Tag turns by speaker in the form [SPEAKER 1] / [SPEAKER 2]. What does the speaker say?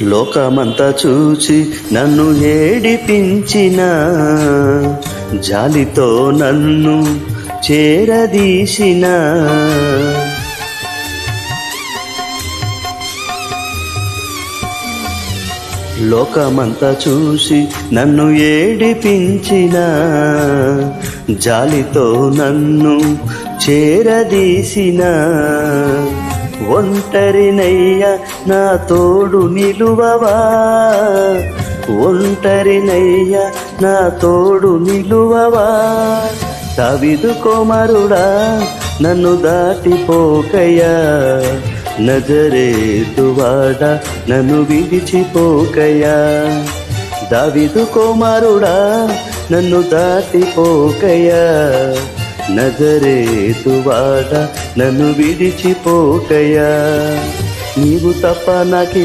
[SPEAKER 1] లోకమంతా చూచి నన్ను ఏడిపించిన జాలితో నన్ను చేరదీసిన లోకమంతా చూసి నన్ను ఏడిపించిన జాలితో నన్ను చేరదీసిన ఒంటరినయ్యా నా తోడు నిలువవా ఒంటరినయ్యా నా తోడు నిలువవా దావీదు కుమారుడా నన్ను దాటిపోకయ్యా నజరేతువాడా నన్ను విడిచిపోకయ్యా దావీదు కుమారుడా నన్ను దాటిపోకయ్యా నజరేతువాడా నన్ను విడిచిపోకయ్యా నీవు తప్ప నాకు